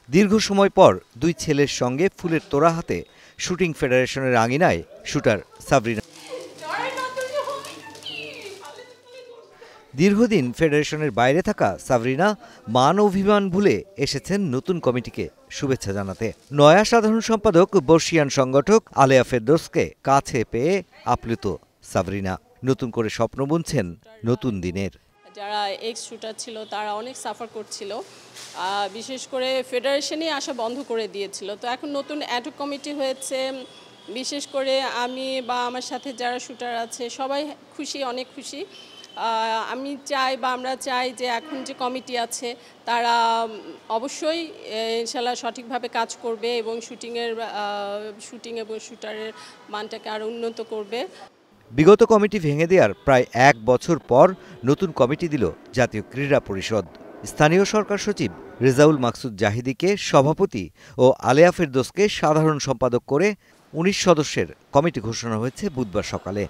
দীর্ঘ সময় পর দুই ছেলের সঙ্গে ফুলের তোড়া হাতে শুটিং ফেডারেশনের আঙিনায় শুটার সাবরিনা। দীর্ঘদিন ফেডারেশনের বাইরে থাকা সাবরিনা মান অভিমান ভুলে এসেছেন নতুন কমিটিকে শুভেচ্ছা জানাতে। নয়া সাধারণ সম্পাদক বর্ষিয়ান সংগঠক আলেয়া ফেরদৌসকে কাছে পেয়ে আপ্লুত সাবরিনা। নতুন করে স্বপ্ন বুনছেন নতুন দিনের। যারা এক্স শুটার ছিল তারা অনেক সাফার করছিল, বিশেষ করে ফেডারেশনই আসা বন্ধ করে দিয়েছিল। তো এখন নতুন অ্যাডহক কমিটি হয়েছে, বিশেষ করে আমি বা আমার সাথে যারা শুটার আছে সবাই খুশি, অনেক খুশি। আমি চাই বা আমরা চাই যে এখন যে কমিটি আছে তারা অবশ্যই ইনশাল্লাহ সঠিকভাবে কাজ করবে এবং শুটিং এবং শুটারের মানটাকে আরও উন্নত করবে। বিগত কমিটি ভেঙে দেওয়ার প্রায় 1 বছর পর নতুন কমিটি দিল জাতীয় ক্রীড়া পরিষদ। স্থানীয় সরকার সচিব রেজাউল মাকসুদ জাহিদীকে সভাপতি ও আলেয়া ফেরদৌসকে সাধারণ সম্পাদক করে 19 সদস্যের কমিটি ঘোষণা হয়েছে বুধবার সকালে।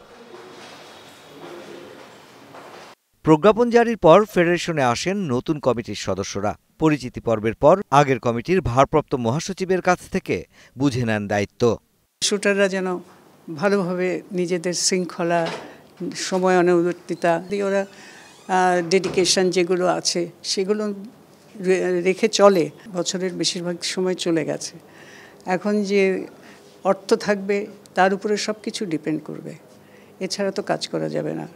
প্রজ্ঞাপন জারির পর ফেডারেশনে আসেন নতুন কমিটির সদস্যরা। পরিচিতি পর্বের পর আগের কমিটির ভারপ্রাপ্ত মহাসচিবের কাছ থেকে বুঝে নেন দায়িত্ব। শুটাররা যেন ভালোভাবে নিজেদের শৃঙ্খলা, সময় অনুবর্তিতা, ওরা ডেডিকেশন যেগুলো আছে সেগুলো রেখে চলে। বছরের বেশিরভাগ সময় চলে গেছে, এখন যে অর্থ থাকবে তার উপরে সব কিছু ডিপেন্ড করবে, এছাড়া তো কাজ করা যাবে না।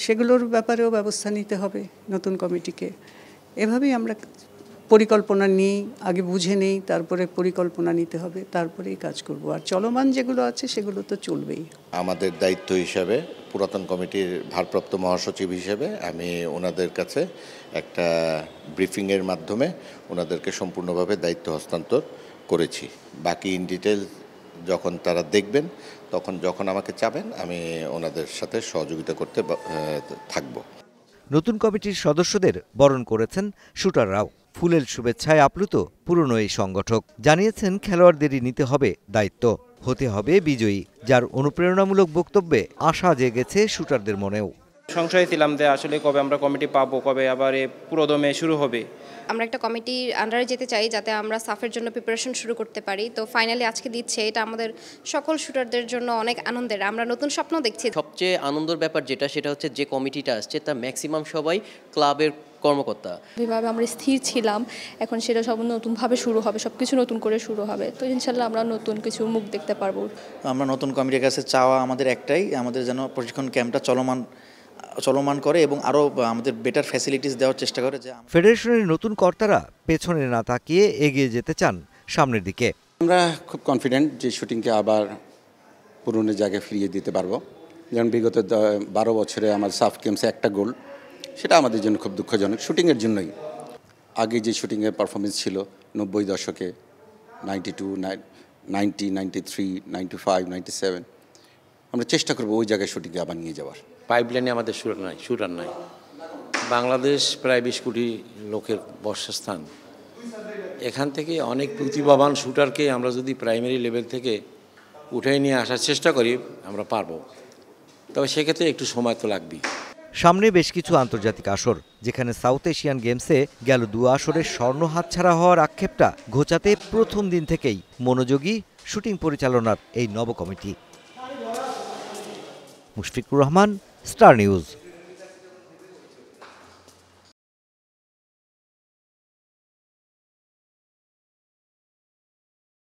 সেগুলোর ব্যাপারেও ব্যবস্থা নিতে হবে নতুন কমিটিকে। এভাবেই আমরা পরিকল্পনা নিই, আগে বুঝে নেই, তারপরে পরিকল্পনা নিতে হবে, তারপরেই কাজ করব। আর চলমান যেগুলো আছে সেগুলো তো চলবেই। আমাদের দায়িত্ব হিসাবে পুরাতন কমিটির ভারপ্রাপ্ত মহাসচিব হিসেবে আমি ওনাদের কাছে একটা ব্রিফিংয়ের মাধ্যমে ওনাদেরকে সম্পূর্ণভাবে দায়িত্ব হস্তান্তর করেছি। বাকি ইন ডিটেল যখন তারা দেখবেন যখন আমাকে চাবেন আমি ওনাদের সাথে সহযোগিতা করতে থাকব। নতুন কমিটির সদস্যদের বরণ করেছেন শুটাররাও। ফুলেল শুভেচ্ছায় আপ্লুত পুরনো এই সংগঠক। জানিয়েছেন খেলোয়াড়দেরই নিতে হবে দায়িত্ব, হতে হবে বিজয়ী, যার অনুপ্রেরণামূলক বক্তব্যে আশা জেগেছে শুটারদের মনেও। সংশয় ছিলাম যে আসলে কবে আমরা কমিটি পাবো, কবে আবার পুরোদমে শুরু হবে। আমরা একটা কমিটির আন্ডারে যেতে চাই যাতে আমরা সাফের জন্য প্রিপারেশন শুরু করতে পারি। তো ফাইনালি আজকে দিচ্ছে, এটা আমাদের সকল শুটারদের জন্য অনেক আনন্দের। আমরা নতুন স্বপ্ন দেখছি। সবচেয়ে আনন্দের ব্যাপার সেটা হচ্ছে যে কমিটিটা আসছে তার ম্যাক্সিমাম সবাই ক্লাবের কর্মকর্তা। যেভাবে আমরা স্থির ছিলাম এখন সেটা সব নতুনভাবে শুরু হবে, সব কিছু নতুন করে শুরু হবে। তো ইনশাল্লাহ আমরা নতুন কিছু মুখ দেখতে পারবো। আমরা নতুন কমিটির কাছে চাওয়া আমাদের একটাই, আমাদের যেন প্রশিক্ষণ ক্যাম্পটা চলমান করে এবং আরও আমাদের বেটার ফ্যাসিলিটিস দেওয়ার চেষ্টা করে। যে ফেডারেশনের নতুন কর্তারা পেছনে না তাকিয়ে এগিয়ে যেতে চান সামনের দিকে। আমরা খুব কনফিডেন্ট যে শুটিংকে আবার পুরনো জায়গায় ফিরিয়ে দিতে পারবো। যেমন বিগত 12 বছরে আমার সাফ গেমসে একটা গোল, সেটা আমাদের জন্য খুব দুঃখজনক। শুটিংয়ের জন্যই আগে যে শুটিংয়ের পারফরমেন্স ছিল 90 দশকে, 92, 90, 93, 95, 97, আমরা চেষ্টা করবো ওই জায়গায় শুটিংয়ে আবার নিয়ে যাওয়ার। পাইপলাইনে আমাদের শুটার নাই। বাংলাদেশ প্রায় 20 কোটি লোকের বর্ষস্থান। এখান থেকে অনেক প্রতিভাবান শুটারকে আমরা যদি প্রাইমারি লেভেল থেকে উঠে নিয়ে আসার চেষ্টা করি আমরা পারবো, তবে সেক্ষেত্রে একটু সময় তো লাগবেই। সামনে বেশ কিছু আন্তর্জাতিক আসর, যেখানে সাউথ এশিয়ান গেমসে গেল 2 আসরের স্বর্ণ হাতছাড়া হওয়ার আক্ষেপটা ঘোচাতে প্রথম দিন থেকেই মনোযোগী শুটিং পরিচালনার এই নব committee. Mushfiqur Rahman, star news.